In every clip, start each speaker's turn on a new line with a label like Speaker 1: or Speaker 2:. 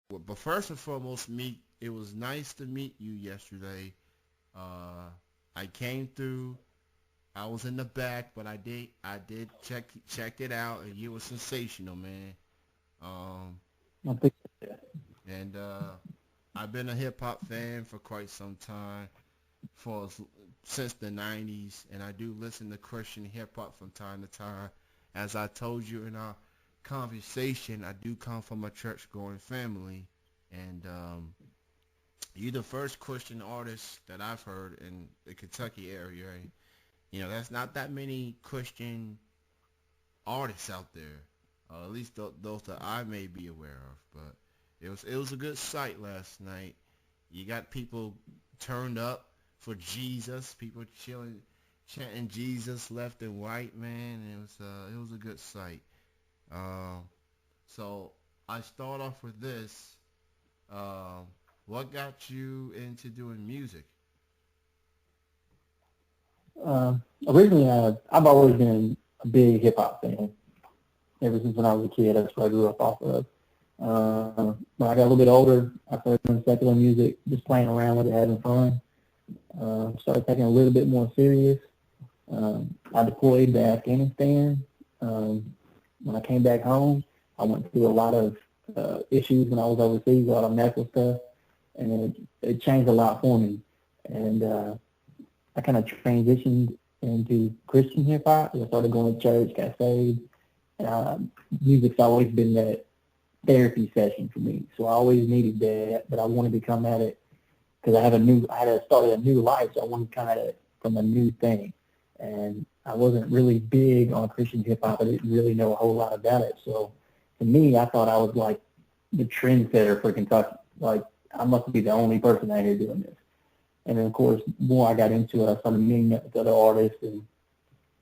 Speaker 1: Well, but first and foremost, Meek, it was nice to meet you yesterday. Uh, I came through. I was in the back, but I did check it out, and you were sensational, man. Um,
Speaker 2: I think that.
Speaker 1: and I've been a hip hop fan for quite some time, for since the '90s, and I do listen to Christian hip hop from time to time. As I told you in our conversation, I do come from a church-going family, and you're the first Christian artist that I've heard in the Kentucky area. And, that's not that many Christian artists out there, at least those that I may be aware of. But it was a good sight last night. You got people turned up for Jesus, people chilling, chanting Jesus left and right, man. It was a good sight. Um, so I start off with this. Um, what got you into doing music?
Speaker 2: Originally, I've always been a big hip hop fan. Ever since when I was a kid, that's what I grew up off of. When I got a little bit older, I started doing secular music, just playing around with it, having fun. Started taking it a little bit more serious. I deployed to Afghanistan. Um, when I came back home, I went through a lot of issues when I was overseas, a lot of medical stuff, and it changed a lot for me. And I kind of transitioned into Christian hip hop. I started going to church, got saved. Uh, Music's always been that therapy session for me. So I always needed that, but I wanted to come at it because I had started a new life, so I wanted to come at it from a new thing. And I wasn't really big on Christian hip hop. I didn't really know a whole lot about it. So to me, I thought I was like the trendsetter for Kentucky. Like I must be the only person out here doing this. And then of course, the more I got into it, I started meeting up with other artists and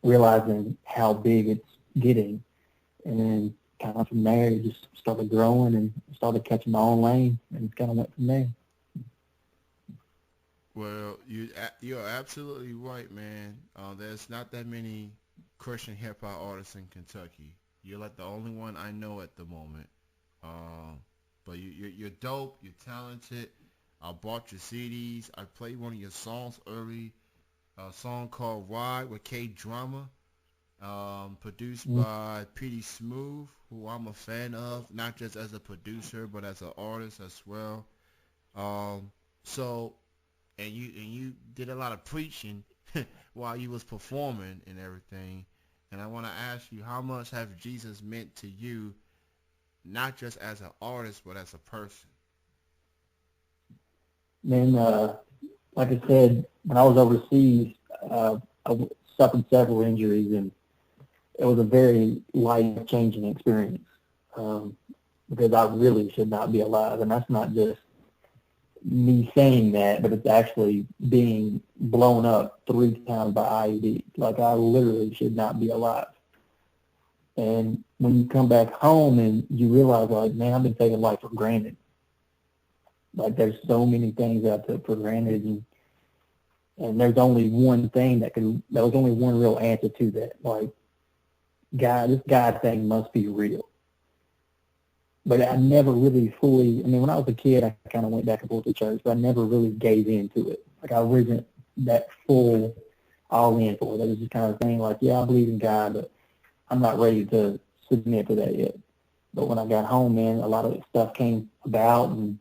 Speaker 2: realizing how big it's getting. And then kind of from there, it just started growing and started catching my own lane and kind of went from there.
Speaker 1: Well, you're absolutely right, man. There's not that many Christian hip hop artists in Kentucky. You're like the only one I know at the moment. Um, but you're dope. You're talented. I bought your CDs. I played one of your songs early. A song called "Ride" with K Drama, produced
Speaker 2: Mm.
Speaker 1: by Petey Smooth, who I'm a fan of, not just as a producer but as an artist as well. Um, so and you did a lot of preaching while you was performing and everything. And I want to ask you, how much have Jesus meant to you, not just as an artist but as a person?
Speaker 2: Then, like I said, when I was overseas, suffered several injuries, and it was a very life-changing experience because I really should not be alive. And that's not just me saying that, but it's actually being blown up 3 times by IED. Like I literally should not be alive. And when you come back home and you realize, like, man, I've been taking life for granted. Like there's so many things that I took for granted, and there's only one thing that was only one real answer to that. Like, God, this God thing must be real. But I never really fully, I mean, when I was a kid, I kind of went back and forth to church, but I never really gave into it. Like, I wasn't that full all in for it. It was just kind of thing like, yeah, I believe in God, but I'm not ready to submit to that yet. But when I got home, man, a lot of that stuff came about, and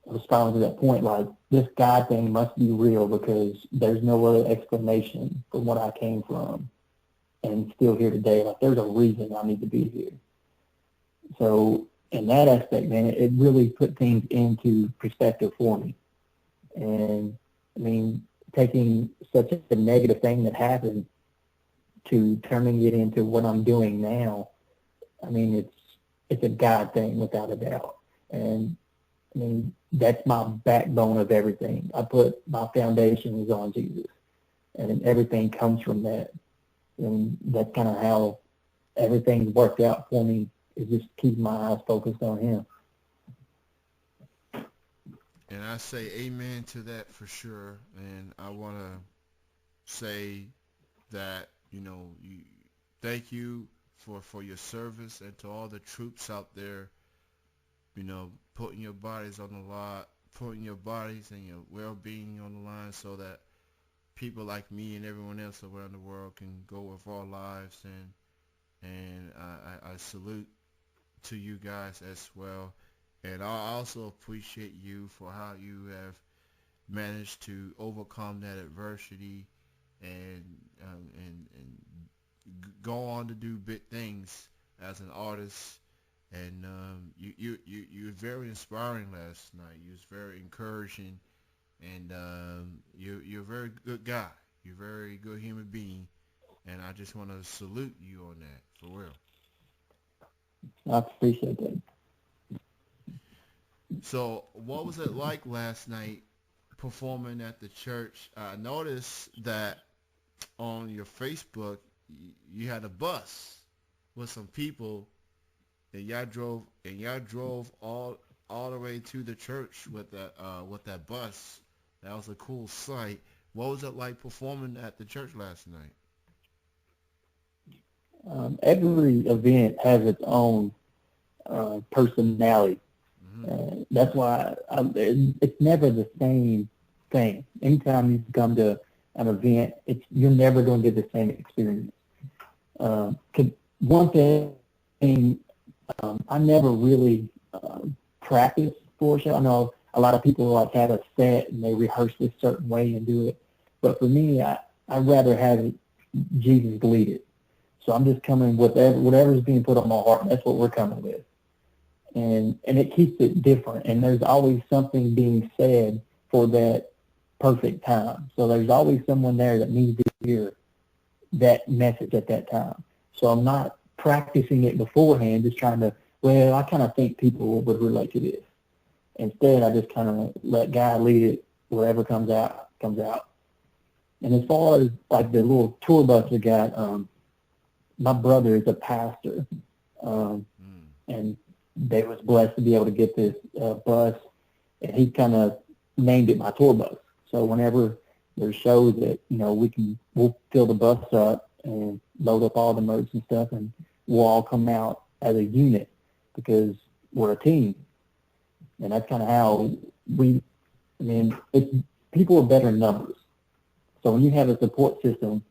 Speaker 2: I was finally to that point, like, this God thing must be real because there's no other explanation from what I came from and still here today. Like, there's a reason I need to be here. So in that aspect, man, it really put things into perspective for me. And I mean, taking such a negative thing that happened to turning it into what I'm doing now, I mean, it's a God thing without a doubt. And I mean, that's my backbone of everything. I put my foundation is on Jesus, and everything comes from that. And that's kind of how everything's worked out for me. Is just keep my eyes focused on Him.
Speaker 1: And I say amen to that for sure. And I want to say that, you thank you for your service, and to all the troops out there putting your bodies on the line, putting your bodies and your well-being on the line so that people like me and everyone else around the world can go with our lives. And I salute to you guys as well. And I also appreciate you for how you have managed to overcome that adversity and go on to do big things as an artist. And you were very inspiring last night. You was very encouraging, and you're a very good guy. You're a very good human being, and I just want to salute you on that for real.
Speaker 2: I appreciate that.
Speaker 1: So, what was it like last night performing at the church? I noticed that on your Facebook, you had a bus with some people, and y'all drove all the way to the church with that bus. That was a cool sight. What was it like performing at the church last night?
Speaker 2: Every event has its own personality.
Speaker 1: Hmm.
Speaker 2: That's why it's never the same thing. Anytime you come to an event, you're never going to get the same experience. 'Cause one thing, I never really practice for a show. I know a lot of people like have a set and they rehearse this certain way and do it, but for me, I'd rather have Jesus lead it. So I'm just coming with whatever's being put on my heart. That's what we're coming with, and it keeps it different. And there's always something being said for that perfect time. So there's always someone there that needs to hear that message at that time. So I'm not practicing it beforehand, just trying to, well, I kind of think people would relate to this. Instead, I just kind of let God lead it. Whatever comes out, comes out. And as far as like the little tour bus we got, my brother is a pastor, and they was blessed to be able to get this bus, and he kind of named it my tour bus. So whenever there's shows that we'll fill the bus up and load up all the merch and stuff, and we'll all come out as a unit because we're a team, and that's kind of how we. I mean, people are better in numbers. So when you have a support system,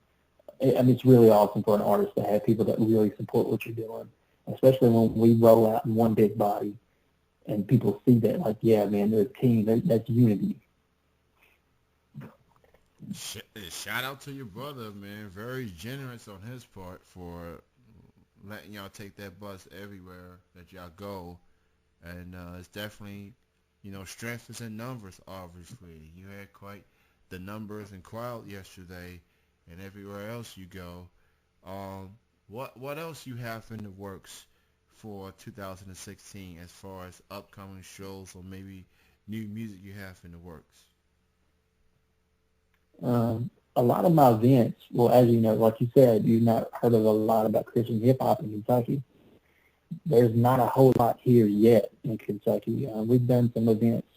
Speaker 2: it's really awesome for an artist to have people that really support what you're doing, especially when we roll out in one big body and people see that, like, yeah, man, they're a team. That's unity.
Speaker 1: Shout out to your brother, man. Very generous on his part for letting y'all take that bus everywhere that y'all go. And it's definitely, strength is in numbers, obviously. You had quite the numbers and crowd yesterday and everywhere else you go. What else you have in the works for 2016 as far as upcoming shows or maybe new music you have in the works?
Speaker 2: A lot of my events, well, as you know, like you said, you've not heard of a lot about Christian hip hop in Kentucky. There's not a whole lot here yet in Kentucky. We've done some events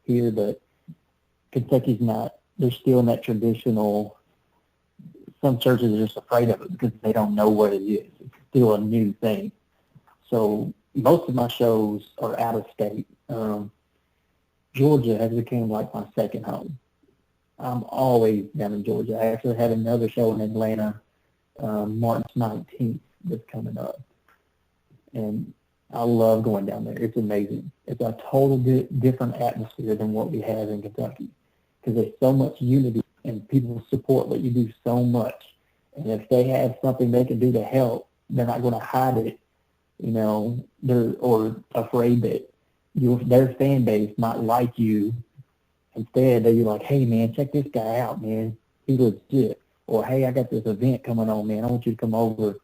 Speaker 2: here, but Kentucky's not. They're still in that traditional. Some churches are just afraid of it because they don't know what it is. It's still a new thing. So most of my shows are out of state. Georgia has become like my second home. I'm always down in Georgia. I actually have another show in Atlanta, March 19th, that's coming up. And I love going down there. It's amazing. It's a total different atmosphere than what we have in Kentucky because there's so much unity and people support what you do so much. And if they have something they can do to help, they're not going to hide it, they're or afraid that their fan base might like you. Instead, they're like, hey, man, check this guy out, man. He legit. Or, hey, I got this event coming on, man. I want you to come over.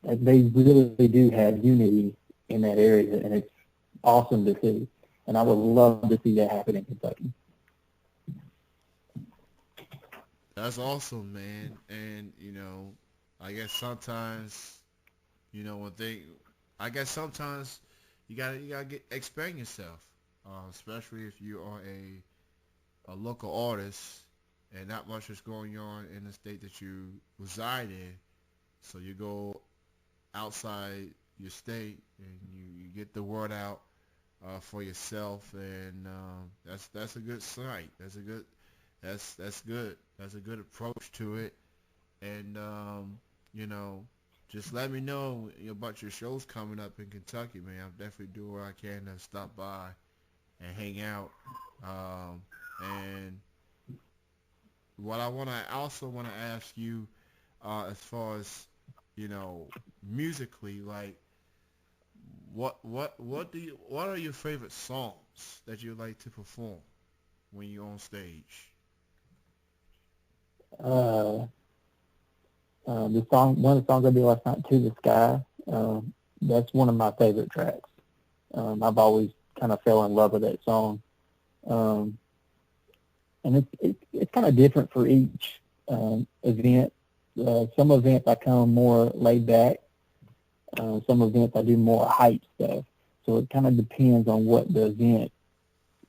Speaker 2: Like, they really do have unity in that area, and it's awesome to see. And I would love to see that happen in Kentucky.
Speaker 1: That's awesome, man. And I guess sometimes, when they, I guess sometimes you gotta expand yourself, especially if you are a local artist and not much is going on in the state that you reside in. So you go outside your state and you get the word out for yourself, and that's a good sight. That's good. That's a good approach to it. And you know, just let me know about your shows coming up in Kentucky, man. I'll definitely do what I can to stop by and hang out. Um, and what I also want to ask you, as far as musically, like what are your favorite songs that you like to perform when you're on stage?
Speaker 2: Uh, one of the songs I did last night, "To the Sky," that's one of my favorite tracks. I've always kind of fell in love with that song. Um, and it's kind of different for each event. Some events I come more laid back. Some events I do more hype stuff. So it kind of depends on what the event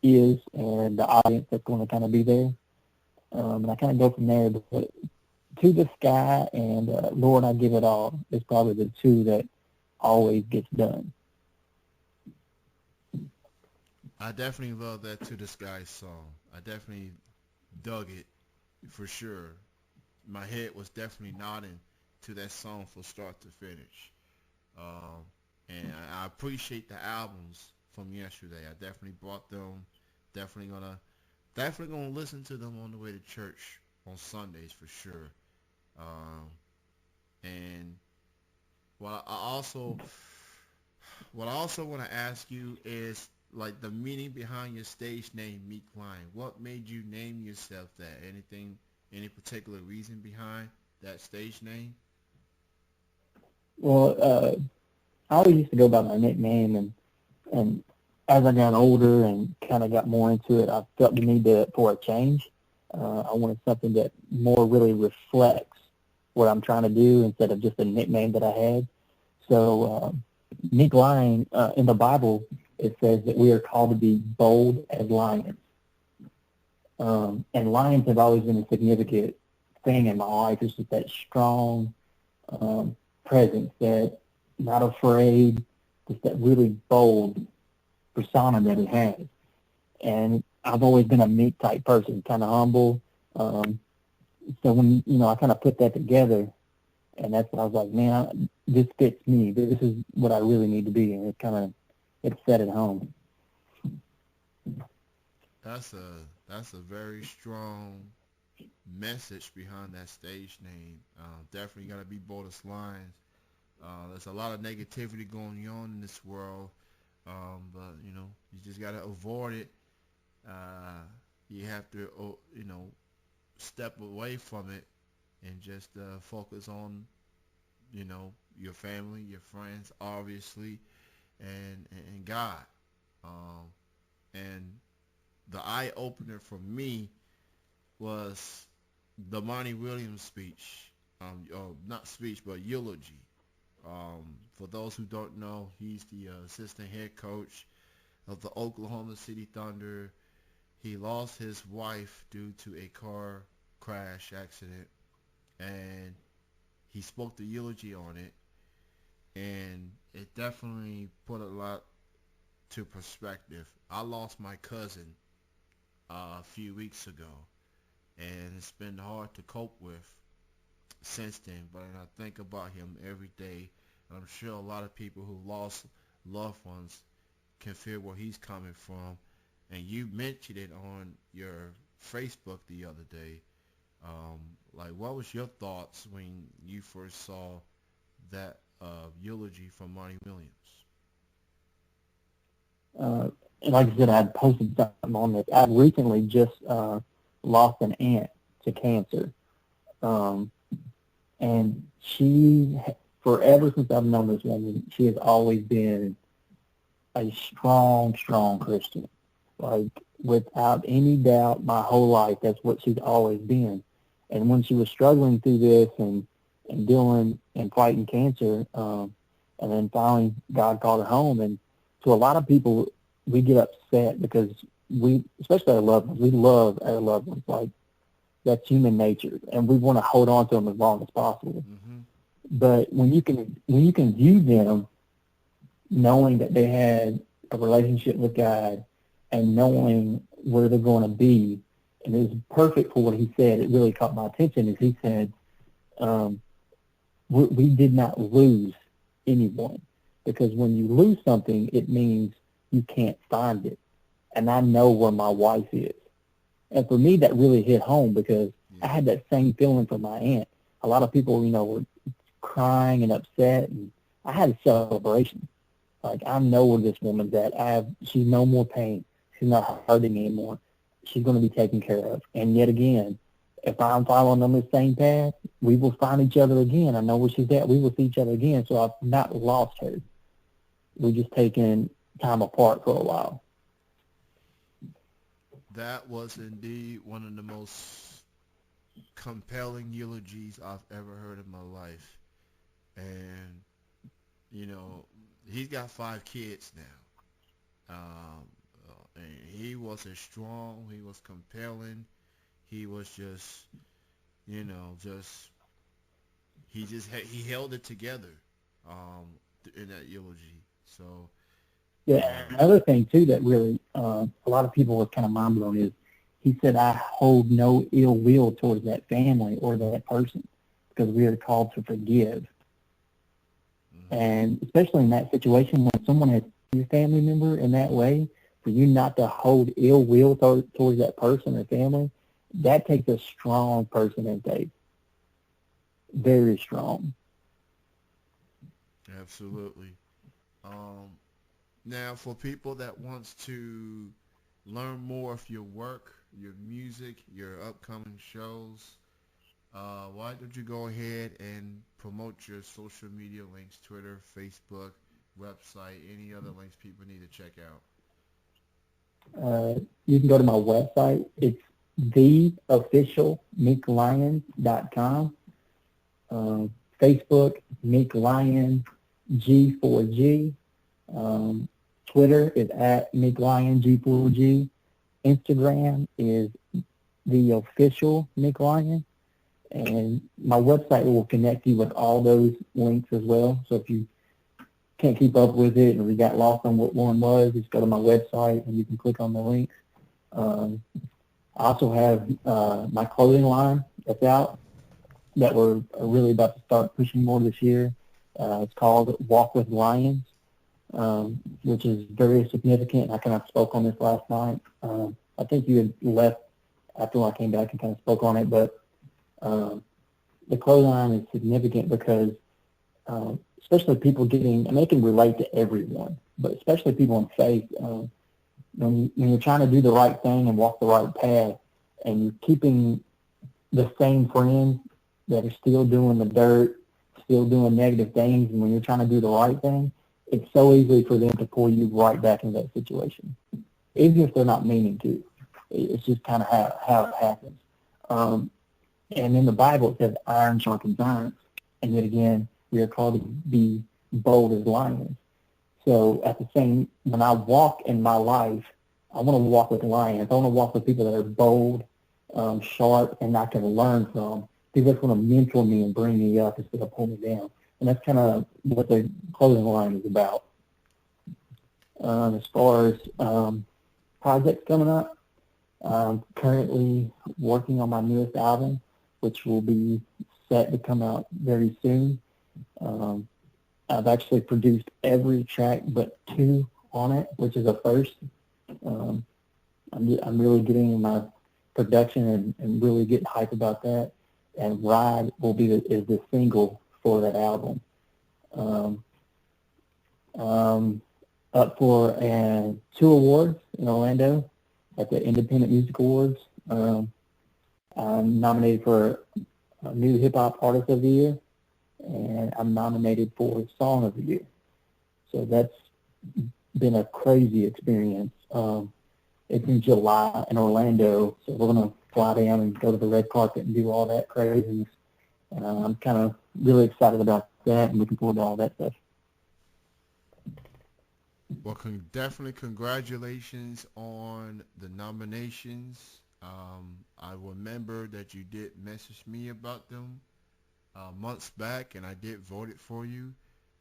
Speaker 2: is and the audience that's going to kind of be there. And I kind of go from there. But "To the Sky" and "Lord, I Give It All" is probably the two that always gets done.
Speaker 1: I definitely love that "To the Sky" song. I definitely dug it for sure. My head was definitely nodding to that song from start to finish. Um, and I appreciate the albums from yesterday. I definitely bought them. Definitely gonna listen to them on the way to church on Sundays for sure. Um, and what I also what I also want to ask you is like the meaning behind your stage name, Meek Lion. What made you name yourself that? Any particular reason behind that stage name?
Speaker 2: Well, I always used to go by my nickname, and as I got older and kind of got more into it, I felt the need for a change. I wanted something that more really reflects what I'm trying to do instead of just a nickname that I had. So Meek Lion, in the Bible, it says that we are called to be bold as lions. And lions have always been a significant thing in my life. It's just that strong presence, that not afraid, just that really bold persona that it has. And I've always been a meek type person, kind of humble. Um, so when I kind of put that together, and that's when I was like, man, this fits me. This is what I really need to be, and it set it home.
Speaker 1: That's a very strong message behind that stage name. Definitely got to be bold as lions. There's a lot of negativity going on in this world, but you just got to avoid it. Uh, you have to step away from it and just focus on your family, your friends, obviously, and God. Um, and the eye opener for me was the Monty Williams speech. Not speech, but eulogy. For those who don't know, he's the assistant head coach of the Oklahoma City Thunder. He lost his wife due to a car crash accident, and he spoke the eulogy on it, and it definitely put a lot to perspective. I lost my cousin a few weeks ago, and it's been hard to cope with since then. But I think about him every day, and I'm sure a lot of people who lost loved ones can feel where he's coming from. And you mentioned it on your Facebook the other day. Like, what was your thoughts when you first saw that eulogy from Monty Williams?
Speaker 2: And like I said, I had posted something on this. I recently just lost an aunt to cancer. Um, and forever since I've known this woman, she has always been a strong, strong Christian. Like, without any doubt, my whole life, that's what she's always been. And when she was struggling through this and dealing and fighting cancer, and then finally God called her home. And to a lot of people, we get upset because especially our loved ones, we love our loved ones. Like, that's human nature, and we want to hold on to them as long as possible.
Speaker 1: Mm-hmm.
Speaker 2: But when you can view them knowing that they had a relationship with God, and knowing where they're going to be. And it was perfect for what he said. It really caught my attention. Is he said, um, we did not lose anyone, because when you lose something, it means you can't find it. And I know where my wife is. And for me, that really hit home because I
Speaker 1: Yeah.
Speaker 2: had that same feeling for my aunt. A lot of people, were crying and upset, and I had a celebration. Like, I know where this woman's at. She's no more pain. She's not hurting anymore. She's going to be taken care of. And yet again, if I'm following on the same path, we will find each other again. I know where she's at. We will see each other again. So I've not lost her. We're just taking time apart for a while.
Speaker 1: That was indeed one of the most compelling eulogies I've ever heard in my life. And, you know, he's got 5 kids now. And he was a strong, he was compelling, he was just, just he held it together in that eulogy. So,
Speaker 2: Yeah,
Speaker 1: um,
Speaker 2: another thing too that really a lot of people were kind of mind blown is he said, "I hold no ill will towards that family or that person because we are called to forgive."
Speaker 1: mhm,
Speaker 2: And especially in that situation when someone has your family member in that way, for you not to hold ill will towards that person or family, that takes a strong person in faith, very strong.
Speaker 1: absolutely. Um, Now, for people that wants to learn more of your work, your music, your upcoming shows, why don't you go ahead and promote your social media links, Twitter, Facebook, website, any other links people need to check out?
Speaker 2: You can go to my website. It's theofficialmeeklion.com. Um, Facebook, Meek Lion G4G. Um, Twitter is at Meek Lion G4G. Instagram is the official Meek Lion. And my website will connect you with all those links as well. So if you can't keep up with it or you got lost on what one was, just go to my website and you can click on the links. Um, I also have my clothing line that's out that we're really about to start pushing more this year. It's called Walk with Lions, which is very significant. I kind of spoke on this last night. I think you had left after I came back and kind of spoke on it, but um, the clothing line is significant because especially people and they can relate to everyone, but especially people in faith, when you're trying to do the right thing and walk the right path, and you're keeping the same friends that are still doing the dirt, still doing negative things, and when you're trying to do the right thing, it's so easy for them to pull you right back into that situation, even if they're not meaning to. It's just kind of how it happens. Um, and in the Bible, it says iron sharpens iron. And yet again, we are called to be bold as lions. So when I walk in my life, I want to walk with lions. I want to walk with people that are bold, sharp, and I can learn from. People that want to mentor me and bring me up instead of pull me down. And that's kind of what the clothing line is about. As far as projects coming up, I'm currently working on my newest album, which will be set to come out very soon. Um, I've actually produced every track but two on it, which is a first. Um, I'm really getting in my production and really getting hype about that. And Ride is the single for that album. Um, um, Up for 2 awards in Orlando at the Independent Music Awards. I'm nominated for a New Hip Hop Artist of the Year, and I'm nominated for Song of the Year. So that's been a crazy experience. It's in July in Orlando, so we're going to fly down and go to the red carpet and do all that craziness. And I'm kind of really excited about that and looking forward to all that stuff.
Speaker 1: Well, definitely congratulations on the nominations. I remember that you did message me about them months back, and I did vote it for you.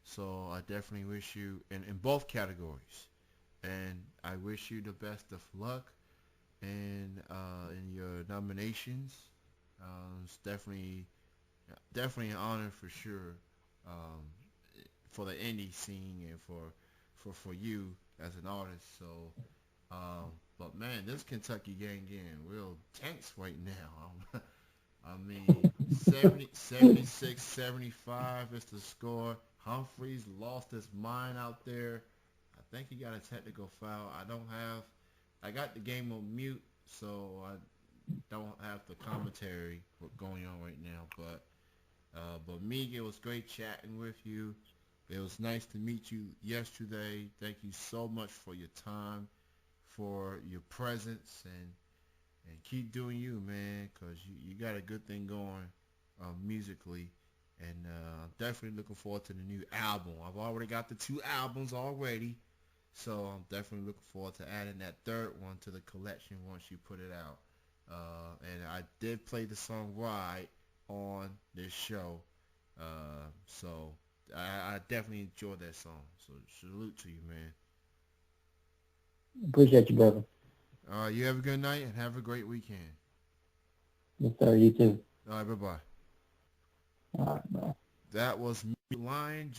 Speaker 1: So I definitely wish you in both categories. and I wish you the best of luck in your nominations. It's definitely an honor for sure, um, for the indie scene and for you as an artist. So, but man, this Kentucky gang getting real tense right now. I mean, 70, 76, 75 is the score. Humphreys lost his mind out there. I think he got a technical foul. I got the game on mute, so I don't have the commentary going on right now. But Meek, it was great chatting with you. It was nice to meet you yesterday. Thank you so much for your time, for your presence, and keep doing you, man, because you got a good thing going musically. And I'm definitely looking forward to the new album. I've already got the two albums already, so I'm definitely looking forward to adding that third one to the collection once you put it out. And I did play the song Ride on this show, so I definitely enjoyed that song. So salute to you, man.
Speaker 2: Appreciate you, brother.
Speaker 1: You have a good night and have a great weekend.
Speaker 2: Yes, sir. You too.
Speaker 1: All right, bye-bye.
Speaker 2: All right, bye.
Speaker 1: That was Meek Lion.